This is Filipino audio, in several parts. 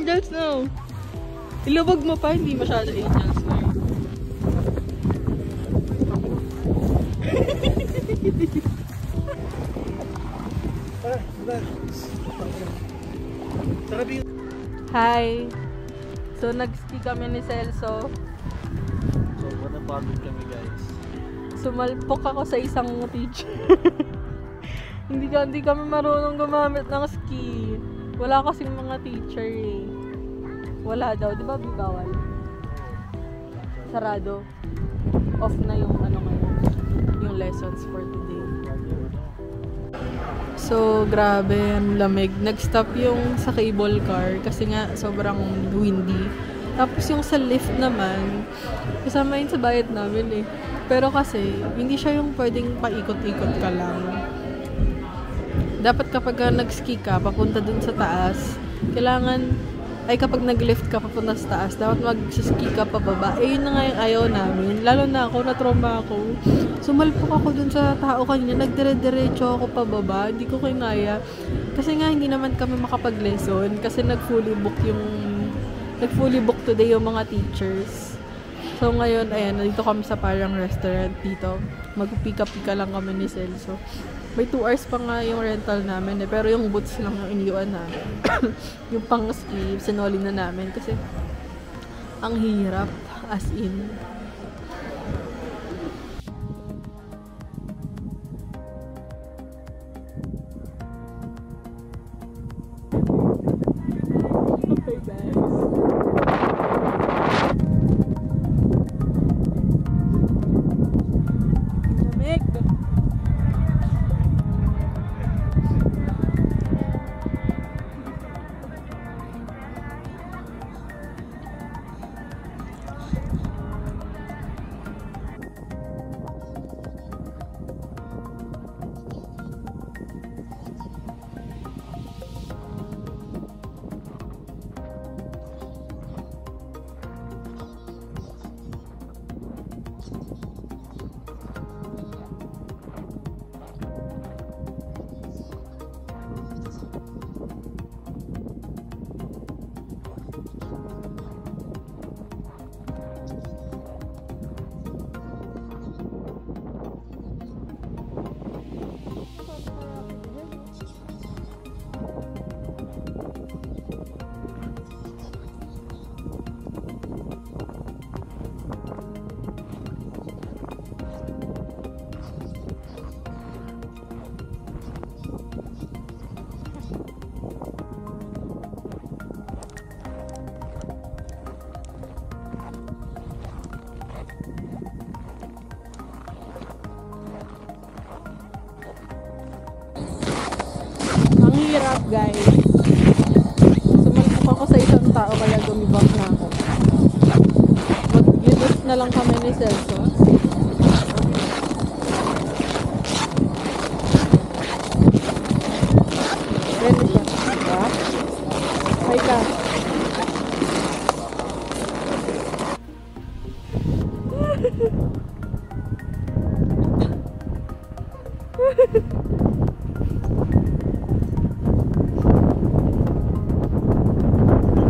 angels no. Ilubog mo pa, hindi masyado angels no. Hi! So, nag-ski kami ni Celso. So, napagod kami guys. Sumalpok ako sa isang teacher. hindi kami marunong gumamit ng ski. Wala kasing mga teacher eh. Wala daw, di ba bawal? Sarado. Off na yung ano ngayon. Yung lessons for today. So, grabe, ang lamig. Nag-stop yung sa cable car kasi nga sobrang windy. Tapos yung sa lift naman, kasama yun sa bayad namin eh. Pero kasi, hindi siya yung pwedeng paikot-ikot ka lang. Dapat kapag nag-ski ka, papunta dun sa taas, kailangan, ay kapag nag-lift ka papunta sa taas, dapat mag-ski ka pababa. Eh, yun na nga yung ayaw namin. Lalo na ako, na-trauma ako. Sumalpok ako dun sa tao kanina, nagdire-diretso ako pababa. Hindi ko kinaya. Kasi nga, hindi naman kami makapag-lesson. Kasi nag-fully book today yung mga teachers. So, ngayon, ayan, dito kami sa parang restaurant dito. Magpika-pika lang kami ni Celso. May 2 hours pa nga yung rental namin eh. Pero yung boots lang yung iniwan na. Yung pang-ski, sinoli na namin. Kasi, ang hirap. As in. Okay, guys. Lamig. Ang hirap, guys. Sumalpok ako sa isang tao kaya gumibak na ako. Mag-lift na lang kami ni Celso. Ready siya. Diba? Hi ka.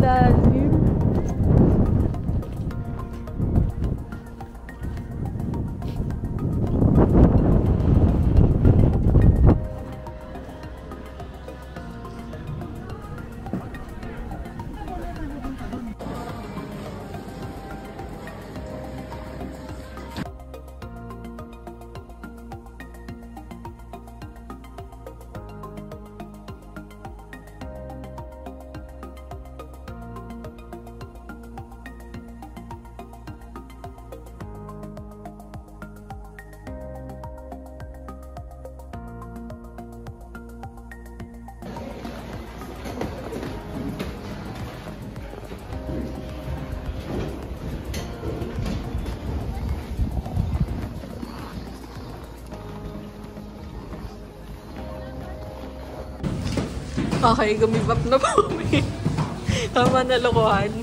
Lalim. Okay, gumibap na po kami. Tama na lokohan.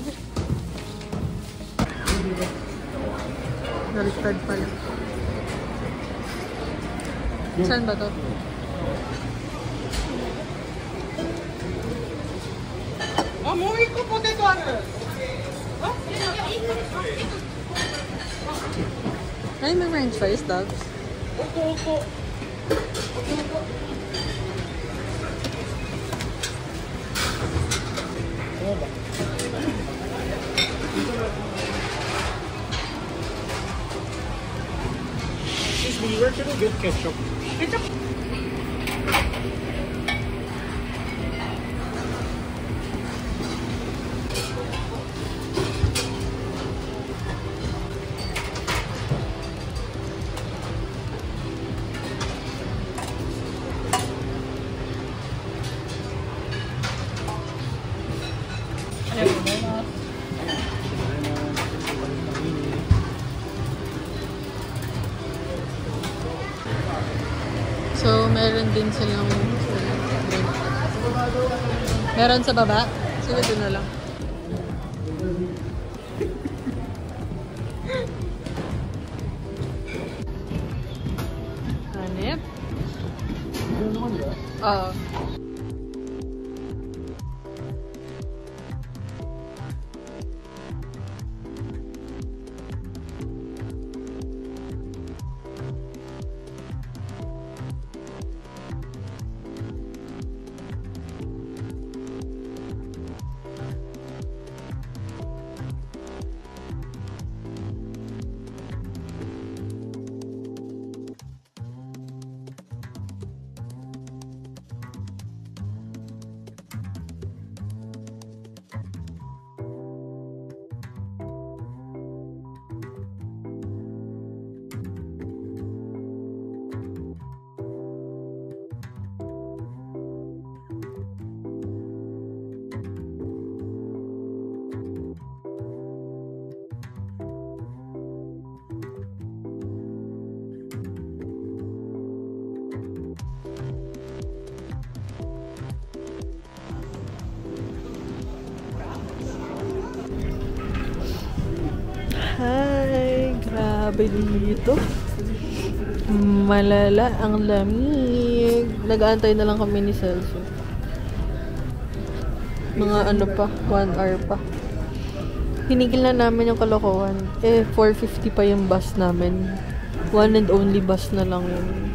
Naliktad pala. Saan ba to? Ay, may french fries, Dogs. Excuse me, where can we get ketchup? So, meron din silang meron sa baba. Sige, doon na lang. Hanip? Oo. Hi! Grabe dito. Malala ang lamig. Nag-aantay na lang kami ni Celso. Mga ano pa, 1 hour pa. Hinigil na namin yung kalokohan. 4:50 pa yung bus namin. One and only bus na lang yun.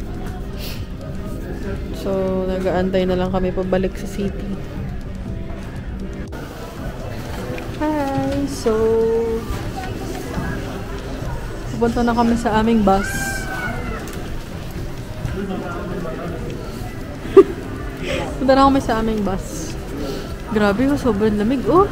So, nag-aantay na lang kami pabalik sa city. Hi! So, pupunta na kami sa aming bus. Punta na kami sa aming bus. Grabe, sobrang lamig. Oh!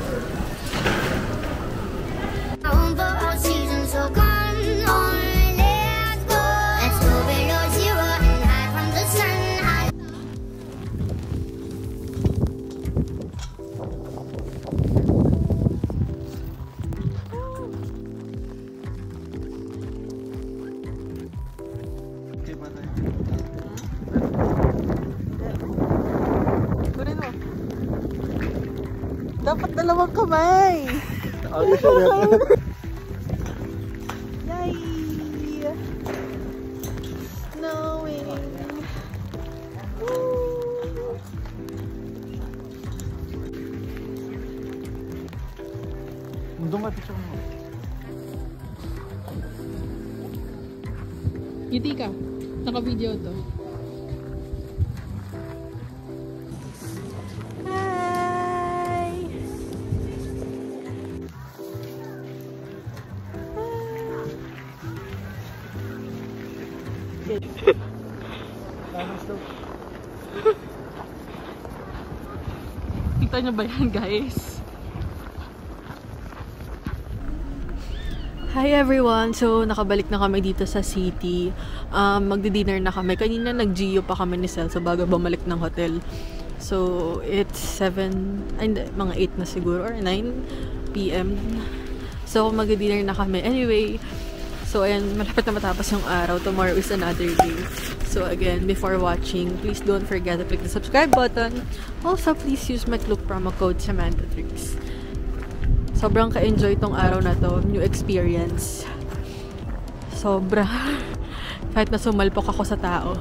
Dapat dalawang kamay. Yay! Snowing. Woo! Doon nga picture mo. Ngiti ka. Naka-video to. Kita nyo ba yan, guys? Hi everyone! So, nakabalik na kami dito sa city. Magdi-dinner na kami. Kanina nag-Gio pa kami ni Celso bago bumalik ng hotel. So, it's 7, ay hindi, mga 8 na siguro or 9 PM. So, magdi-dinner na kami. Anyway, so ayan, malapit na matapos yung araw. Tomorrow is another day. So again, before watching, please don't forget to click the subscribe button. Also, please use my Klook promo code SamanthaTricks. Sobrang ka-enjoy tong araw na to. New experience. Sobra. Kahit na sumalpok ako sa tao.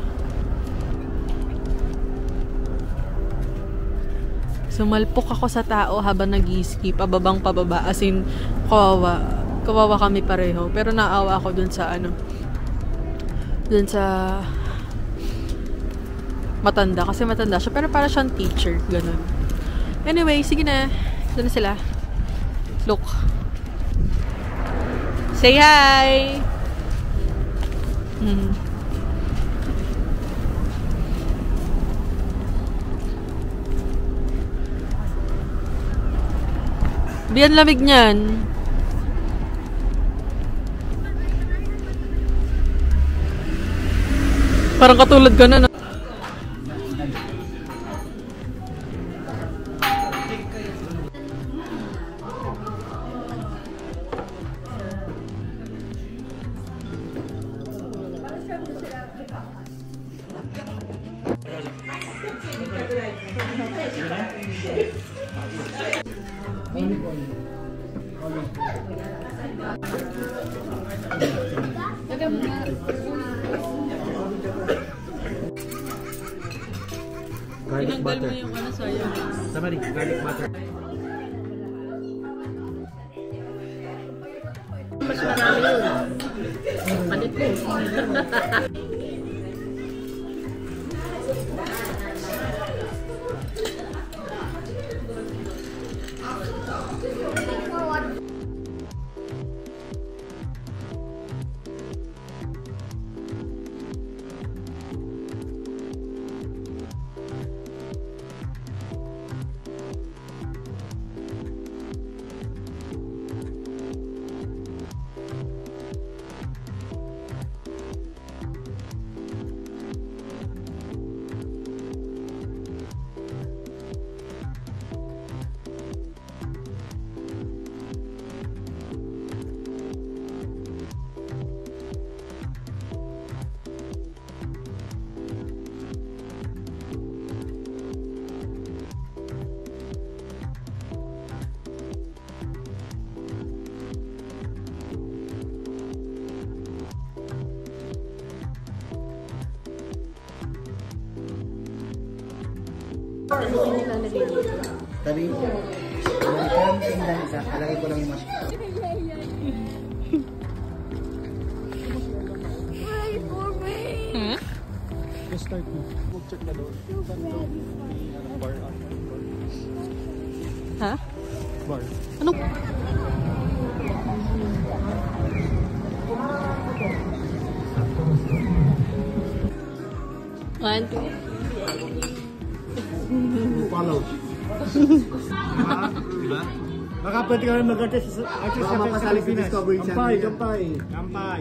So Sumalpok ako sa tao habang nag-ski, pababang pababa. As in, kawawa. Kawawa kami pareho. Pero naawa ako dun sa dun sa matanda. Kasi matanda siya. Pero para siyang teacher. Ganun. Anyway, sige na. Doon na sila. Look. Say hi! Biyan lamig niyan. Parang katulad ka na, no? Garlic butter. Mo yung ano sa'yo. Samari, garlic butter. Mas marami yun. Panit mo. Tabi, American tingnan isa. Kalagay ko lang yung mask. Just start mo. Mag-check na doon. Bar. Ha? Bar. Ano? One, two. Follow. Diba? Baka pwede ka rin mag-artist sa Pilipinas. Kampay, kampay. Kampay.